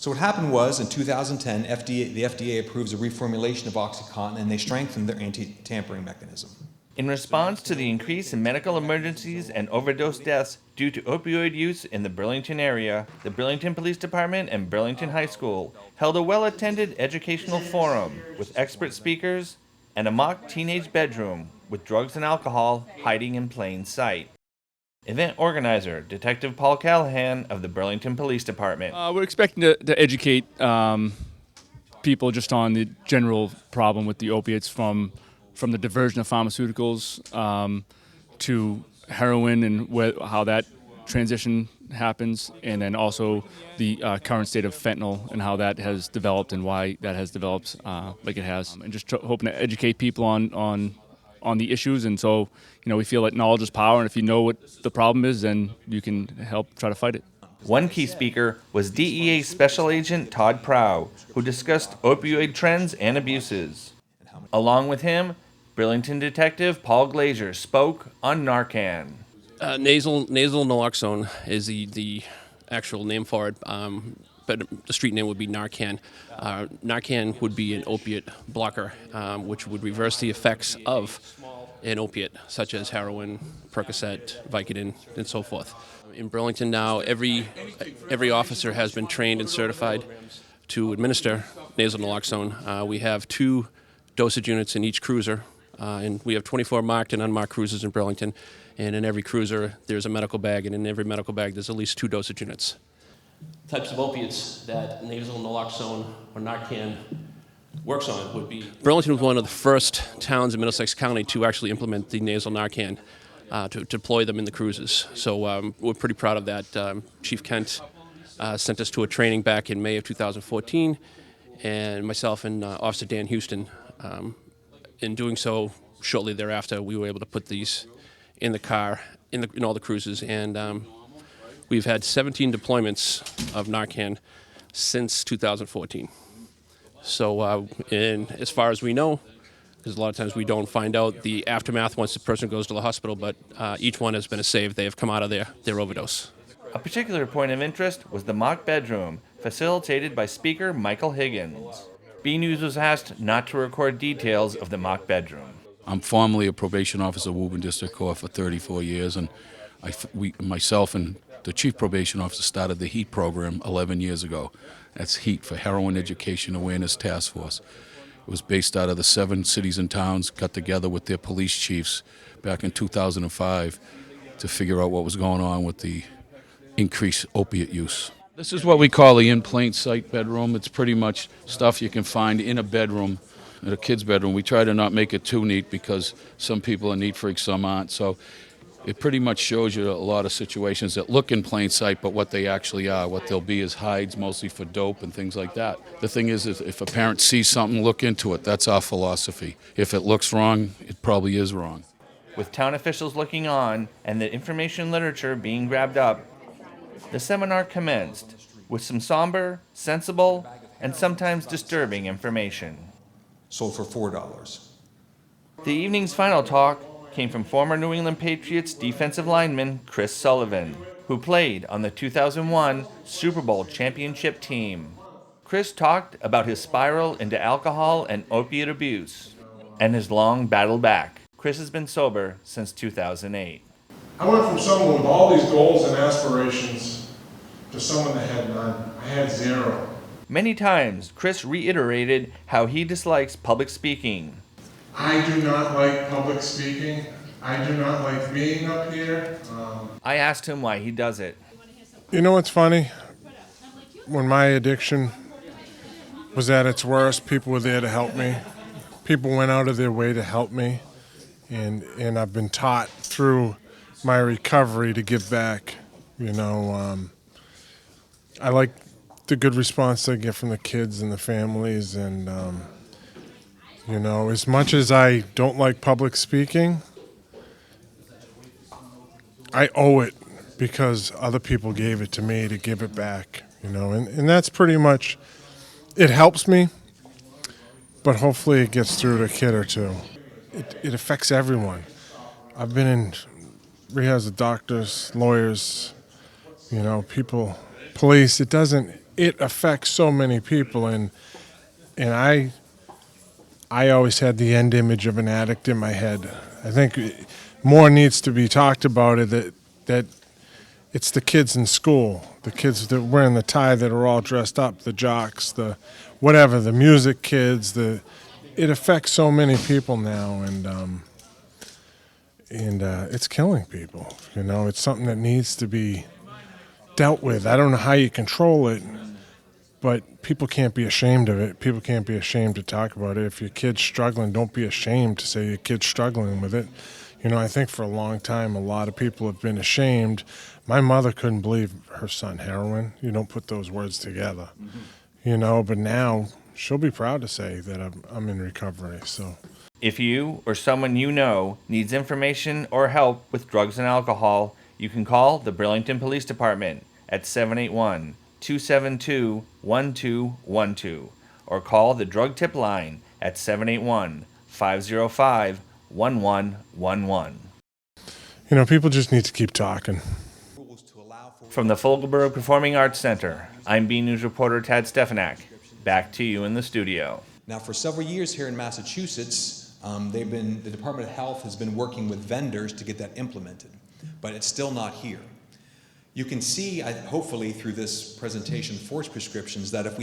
So what happened was, in 2010, the FDA approves a reformulation of OxyContin, and they strengthened their anti-tampering mechanism. In response to the increase in medical emergencies and overdose deaths due to opioid use in the Burlington area, the Burlington Police Department and Burlington High School held a well-attended educational forum with expert speakers and a mock teenage bedroom with drugs and alcohol hiding in plain sight. Event organizer, Detective Paul Callahan of the Burlington Police Department. We're expecting to educate people just on the general problem with the opiates, from the diversion of pharmaceuticals to heroin and how that transition happens, and then also the current state of fentanyl and how that has developed and why that has developed like it has, and just hoping to educate people on the issues. And so, we feel that knowledge is power, and if you know what the problem is, then you can help try to fight it. One key speaker was DEA Special Agent Todd Prow, who discussed opioid trends and abuses. Along with him, Burlington Detective Paul Glazier spoke on Narcan. Nasal naloxone is the actual name for it, but the street name would be Narcan. Narcan would be an opiate blocker, which would reverse the effects of an opiate, such as heroin, Percocet, Vicodin, and so forth. In Burlington now, every officer has been trained and certified to administer nasal naloxone. We have 2 dosage units in each cruiser, and we have 24 marked and unmarked cruisers in Burlington. And in every cruiser, there's a medical bag, and in every medical bag, there's at least 2 dosage units. Types of opiates that nasal naloxone or Narcan works on would be... Burlington was one of the first towns in Middlesex County to actually implement the nasal Narcan, to deploy them in the cruises. So we're pretty proud of that. Chief Kent sent us to a training back in May of 2014, and myself and Officer Dan Houston, in doing so, shortly thereafter, we were able to put these in the car, in all the cruises, and we've had 17 deployments of Narcan since 2014. So, and as far as we know, because a lot of times we don't find out the aftermath once the person goes to the hospital, but each one has been a save. They have come out of their overdose. A particular point of interest was the mock bedroom, facilitated by speaker Michael Higgins. B News was asked not to record details of the mock bedroom. I'm formerly a probation officer at Woburn District Court for 34 years, and myself and the chief probation officer started the HEAT program 11 years ago. That's HEAT, for Heroin Education Awareness Task Force. It was based out of the 7 cities and towns, got together with their police chiefs back in 2005 to figure out what was going on with the increased opiate use. This is what we call the in plain sight bedroom. It's pretty much stuff you can find in a bedroom, in a kid's bedroom. We try to not make it too neat because some people are neat freaks, some aren't. So it pretty much shows you a lot of situations that look in plain sight, but what they actually are. What they'll be is hides, mostly for dope and things like that. The thing is, if a parent sees something, look into it. That's our philosophy. If it looks wrong, it probably is wrong. With town officials looking on and the information literature being grabbed up, the seminar commenced with some somber, sensible, and sometimes disturbing information. Sold for $4. The evening's final talk came from former New England Patriots defensive lineman Chris Sullivan, who played on the 2001 Super Bowl championship team. Chris talked about his spiral into alcohol and opiate abuse and his long battle back. Chris has been sober since 2008. I went from someone with all these goals and aspirations to someone that had none. I had 0. Many times, Chris reiterated how he dislikes public speaking. I do not like public speaking. I do not like being up here. I asked him why he does it. You know what's funny? When my addiction was at its worst, people were there to help me. People went out of their way to help me. And I've been taught through my recovery to give back. I like the good response I get from the kids and the families, and as much as I don't like public speaking, I owe it because other people gave it to me to give it back, and that's pretty much, it helps me, but hopefully it gets through to a kid or two. It affects everyone. I've been in rehabs with doctors, lawyers, people, police. It doesn't it affects so many people, and I always had the end image of an addict in my head. I think more needs to be talked about it, that it's the kids in school, the kids that wearing the tie that are all dressed up, the jocks, the whatever, the music kids, it affects so many people now, and it's killing people. You know, it's something that needs to be dealt with. I don't know how you control it, but people can't be ashamed of it. People can't be ashamed to talk about it. If your kid's struggling, don't be ashamed to say your kid's struggling with it. You know, I think for a long time, a lot of people have been ashamed. My mother couldn't believe her son heroin. You don't put those words together, you know, but now she'll be proud to say that I'm in recovery, so. If you or someone you know needs information or help with drugs and alcohol, you can call the Burlington Police Department at 781-272-1212 or call the Drug Tip Line at 781-505-1111. You know, people just need to keep talking. From the Fogelberg Performing Arts Center, I'm B News reporter Tad Stefanak. Back to you in the studio. Now, for several years here in Massachusetts, the Department of Health has been working with vendors to get that implemented, but it's still not here. You can see, hopefully through this presentation, force prescriptions, that if we